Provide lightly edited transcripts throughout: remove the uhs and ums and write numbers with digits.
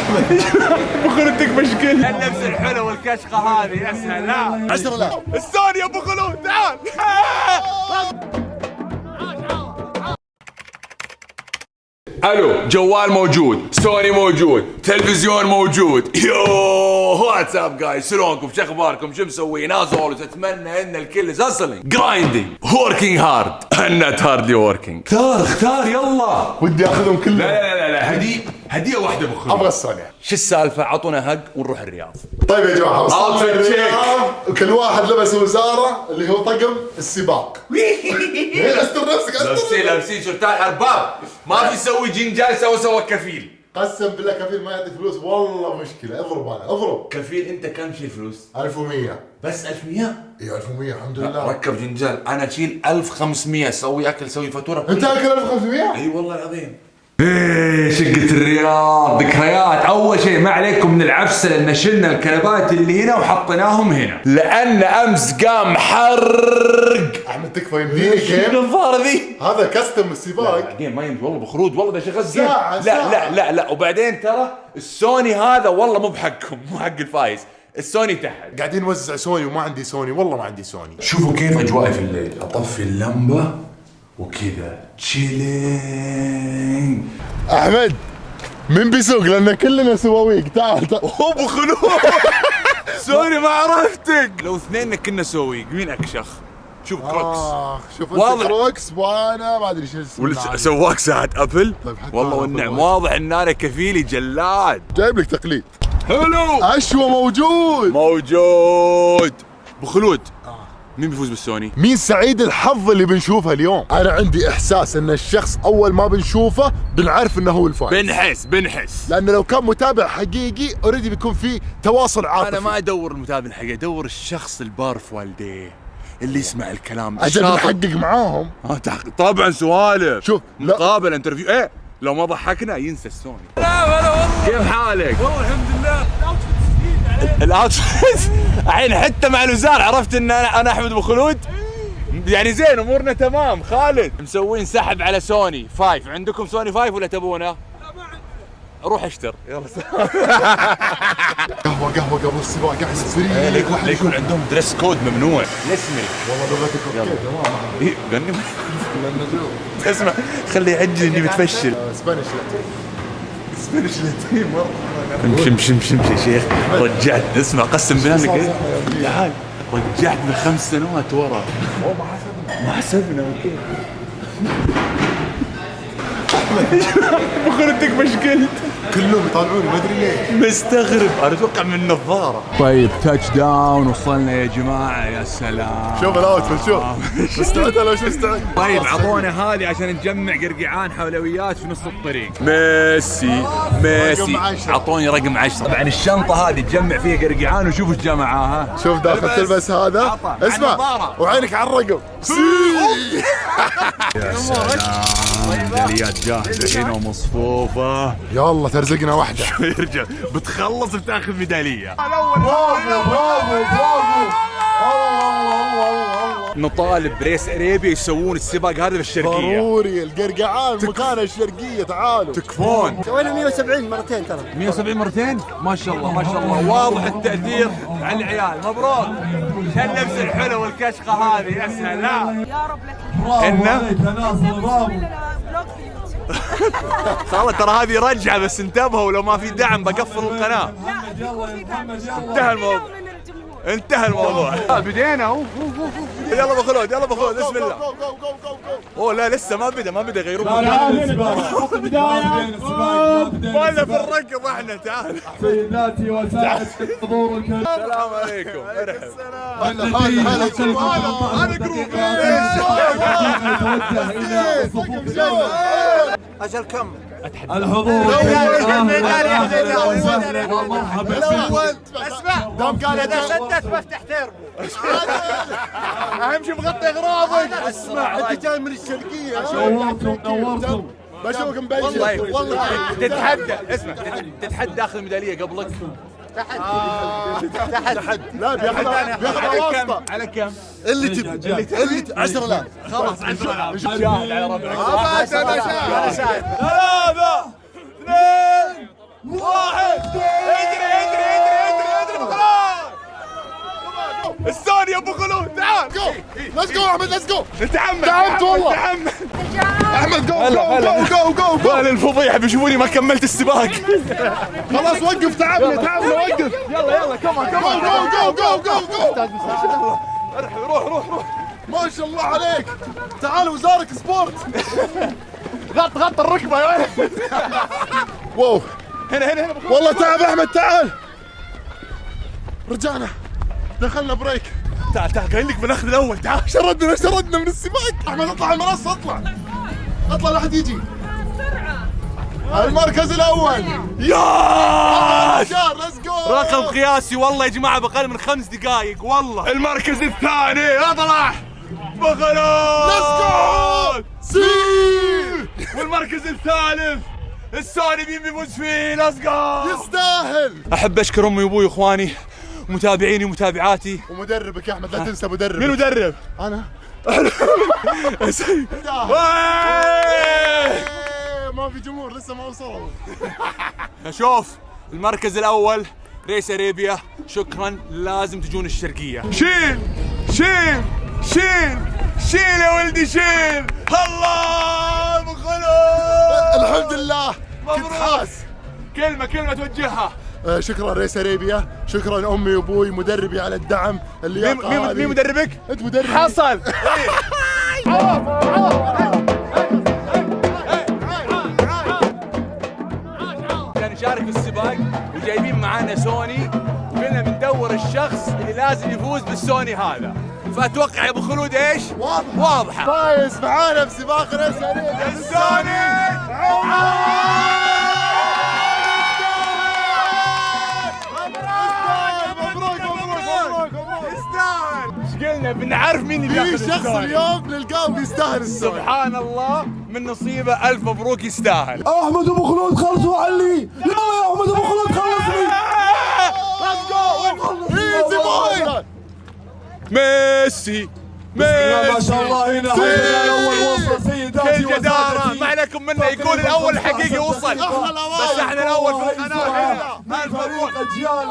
ابو خلود تكفى شكل اللبس الحلو والكشخه هذه يا سلام. 10 لا الثاني يا ابو خلود تعال. الو، جوال موجود، سوني موجود، تلفزيون موجود. يو واتساب جايز، شلونكم؟ شو اخباركم؟ شو مسوين؟ نازل. اتمنى ان الكل از hustling جرايندينج وركينج هارد not hardly working. اختار يلا. ودي اخذهم كلهم. لا هديه واحده ابو خلود. ابغى السوني. شو السالفه؟ عطونا هق ونروح الرياض. طيب يا جماعه وصلنا الرياض وكل واحد لبس وزاره اللي هو طقم السباق. استر نفسك لابسين شرطان ارباب. ما في يسوي جنجال سوى كفيل. قسم بالله كفيل ما يعطي فلوس والله مشكله. اضرب انا اضرب. كفيل انت كم شيل فلوس؟ 1100. بس 1100؟ اي 1100 الحمد لله. ركب جنجال. انا اشيل 1500. سوي اكل سوي فاتوره. انت اكل 1500؟ اي والله العظيم. ايه شقة الرياض ذكريات. اول شيء ما عليكم من العفسه لان شلنا الكنبات اللي هنا وحطيناهم هنا لان امس قام حرق. احمد تكفى يمديني كيف؟ النظاره ذي هذا كاستم السباق. بعدين ما يمدي والله بخرود والله ده شغل ساعة لا وبعدين ترى السوني هذا والله مو بحقكم، مو حق الفايز. السوني تحت قاعدين نوزع سوني وما عندي سوني والله ما عندي سوني. شوفوا كيف اجوائي في الليل. اطفي اللمبه وكذا تشيلينج. احمد مين بيسوق؟ لان كلنا سواويق. تعال ابو خلود. سوري ما عرفتك. لو اثنين كنا سواويق مين اكشخ؟ شوف كروكس. شوف انت كروكس وانا ما ادري شو اسمه. سواق ساعة ابل. طيب والله والنعم واضح ان انا كفيلي جلاد. جايب لك تقليد. حلو. اشوى موجود. ابو خلود مين بيفوز بالسوني؟ مين سعيد الحظ اللي بنشوفه اليوم؟ انا عندي احساس ان الشخص اول ما بنشوفه بنعرف انه هو الفائز. بنحس لانه لو كان متابع حقيقي اوريدي بيكون في تواصل عاطفي. انا ما ادور المتابع الحقيقي، ادور الشخص البار في والديه اللي يسمع الكلام. عشان نحقق معاهم. طبعا سوالف. شوف مقابله انترفيو. ايه لو ما ضحكنا ينسى السوني. كيف حالك؟ والله الحمد لله. الاوتفيت الحين حتى مع الوزاره عرفت ان انا احمد ابو خلود. يعني زين امورنا تمام. خالد مسوين سحب على سوني 5. عندكم سوني 5 ولا تبونه؟ لا ما عندنا. روح اشتر يلا. قهوه قبل السباق احمد سريع. لا يكون عندهم دريس كود ممنوع. اسمي والله لغتك اوكي تمام. غني. اسمع خلي يعجل اني بتفشل. سبانيش لاتين مره. امشي يا شيخ. رجعت اسمع قسم بالله تعال رجعتنا 5 سنوات ورا. ما حسبنا اوكي. ابو خلود تكفى شكلت. كلهم يطالعوني ما ادري ليه. مستغرب انا اتوقع من النظاره. طيب تاتش داون وصلنا يا جماعه. يا سلام شوف الاوتفيت شوف. مستعد ولا مش مستعد؟ طيب اعطونا هذه عشان نجمع قرقعان حلويات في نص الطريق. ميسي اعطوني رقم 10. طبعا الشنطه هذه تجمع فيها قرقعان وشوفوا ايش جمعها. شوف داخل تلبس هذا. اسمع وعينك على الرقم. يا سلام ميداليات جاهزه هنا ومصفوفه. يلا ترزقنا واحده. يرجع بتخلص بتاخذ ميداليه. برافو. نطالب بريس اريبيا يسوون السباق هذا بالشرقيه. ضروري القرقعان مكانه الشرقيه. تعالوا تكفون. سوينا 170 مرتين ترى. 170 مرتين ما شاء الله ما شاء الله. واضح التاثير على العيال. مبروك. اللبس الحلو والكشخه هذه يا سلام. يا رب لك خلاص ترى هذه رجعه بس انتبهوا لو ما في دعم بقفل القناه. انتهى الموضوع. بدينا. يلا ابو خلود بسم الله. اوه لا لسه ما بدا يغيرون. ولا في الركض احنا. تعال سيداتي وسادتي الحضور الكريم. السلام عليكم. مرحبا. هذا جروب. اجل كم الحضور مرحبا. اسمع دام قال اذا شدت بفتح تربو. اهم شيء مغطي اغراضك. اسمع انت جاي من الشرقيه. نورتم. بشوفك مبلش. طيب تتحدى. اسمع تتحدى اخذ ميداليه قبلك. تحت لا بياخذ واسطه. على كم؟ اللي تبي 10,000. خلاص 10,000. شاهد على ربعك. 3 2 واحد. اجري بخلود. الثاني يا ابو خلود تعال. ليتس جو احمد ليتس جو. نتحمل. تعبت والله. نتحمل. احمد جو جو وين الفضيحة بيشوفوني ما كملت السباق. خلاص وقف تعبنا وقف. يلا كمان جو روح ما شاء الله عليك. تعال وزارك سبورت. غط الركبة يا ولد. واو هنا والله تعب احمد تعال. رجعنا دخلنا بريك. تعال قايل لك بناخذ الاول تعال. شردنا من السباق. احمد اطلع المنصة اطلع لا حد يجي. المركز الاول. ياس ليتس جو. رقم قياسي والله يا جماعة بأقل من 5 دقائق والله. المركز الثاني اطلع بخلود. ليتس جو سي. والمركز الثالث الثاني مين بيفوز فيه؟ ليتس جو. يستاهل. احب اشكر امي وابوي واخواني ومتابعيني ومتابعاتي. ومدربك يا احمد لا تنسى مدربك. مين مدرب؟ انا. ما في جمهور لسه ما وصلوا. شوف المركز الاول ريس اريبيا. شكرا لازم تجون الشرقية. شيل يا ولدي شيل. الله ابو خلود. الحمد لله كنت مبروك. حاس. كلمة توجهها. شكرا ريس اريبيا. شكرا امي وابوي مدربي على الدعم اللي مين مدربك؟ انت مدرب. حصل. نشارك في السباق وجايبين معانا سوني وقلنا بندور الشخص اللي لازم يفوز بالسوني هذا. فاتوقع يا ابو خلود ايش؟ واضحة. فايز معانا بسباق ريس اريبيا السوني. ايش قلنا بنعرف مين اللي في بياخذ شخص السوني. اليوم نلقاه بيستاهل السوني. سبحان الله من نصيبه. الف مبروك يستاهل. احمد ابو خلود خلصوا علي. يلا يا احمد ابو خلود خلصني. ايزي بوي. ميسي ما شاء الله هنا الاول وصل سيداتي كل جدارة ما عليكم منه يكون الاول الحقيقي يوصل. بس احنا الاول في القناة هنا. الف مبروك. اجيال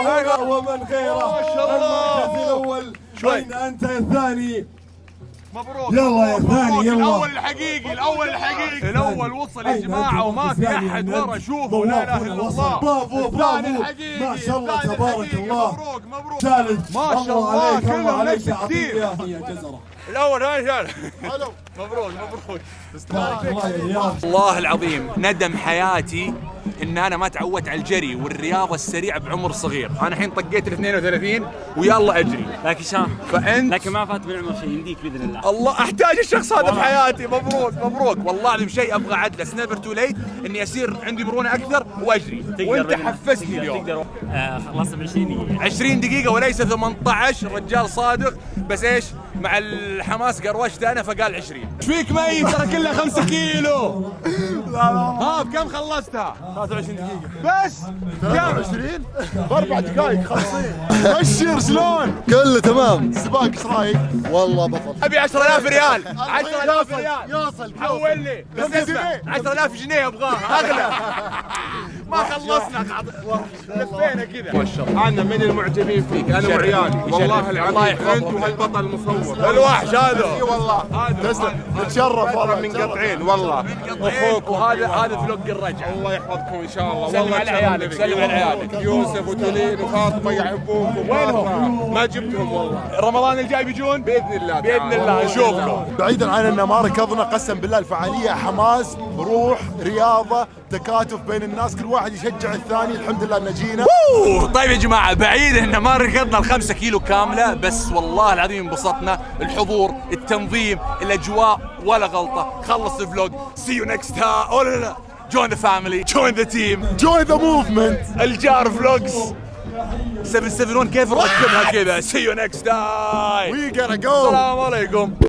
هنا ومن غيره. ما شاء الله. المركز الاول. شوي. اين انت يا الثاني؟ مبروك. يلا يا ثاني يلا. الاول الحقيقي الاول وصل يا جماعة وما في احد ورا. شوفوا لا اله الا الله. برافو ما شاء الله تبارك الله. مبروك ثالث ما شاء الله عليك الله كلهم عليك نفس يا التيم. عطية يا جزرة. الاول هاي شال. حلو. مبروك بارك الله يا رياض. والله العظيم ندم حياتي ان انا ما تعودت على الجري والرياضه السريعه بعمر صغير. انا الحين طقيت ال 32 ويلا اجري. لكن شام فانت لكن ما فات بالعمر شيء يمديك باذن الله. الله احتاج الشخص هذا في حياتي. مبروك والله العظيم شيء ابغى عدله. نيفر تو ليت اني اصير عندي مرونه اكثر واجري. وانت بإذن الله. حفزني اليوم. تقدر خلصت ب 20 دقيقة. 20 دقيقة وليس 18. رجال صادق بس ايش مع الحماس قروشت انا فقال 20. ايش فيك ميت ترى كلها 5 كيلو. ها بكم خلصتها؟ 23 دقيقة بس. 23 ب4 دقائق 50. بشر شلون؟ كله تمام. السباق ايش رايك؟ والله بطل. ابي 10,000 ريال. 10,000 ريال يوصل حول لي. بس اسمع 10,000 جنيه ابغاها اغلى. ما خلصنا لفينا كذا. ما شاء الله. أنا من المعجبين فيك أنا وعيالي والله الله العظيم يحفظهم. أنت وهالبطل المصور الوحش هذا. اي والله تسلم نتشرف والله من قطعين والله اخوك وهذا فلوق الرجع. الله يحفظكم إن شاء الله. سلم والله على عيالك، سلم على عيالك. يوسف وتولين وفاطمة يحبوكم. وينهم؟ ما جبتهم والله. رمضان الجاي بيجون بإذن الله باذن الله نشوفكم. بعيدا عن ان ما ركضنا قسم بالله الفعاليه حماس روح رياضه تكاتف بين الناس كل واحد يشجع الثاني. الحمد لله ان جينا. طيب يا جماعه بعيد ان ما ركضنا ال5 كيلو كامله بس والله العظيم انبسطنا. الحضور التنظيم الاجواء ولا غلطه. خلص الفلوج. See you next time. Oh لا لا. Join the family. Join the team. Join the movement. الجار فلوجز 771 كيف نركبها كذا. See you next time. We gotta go. السلام عليكم.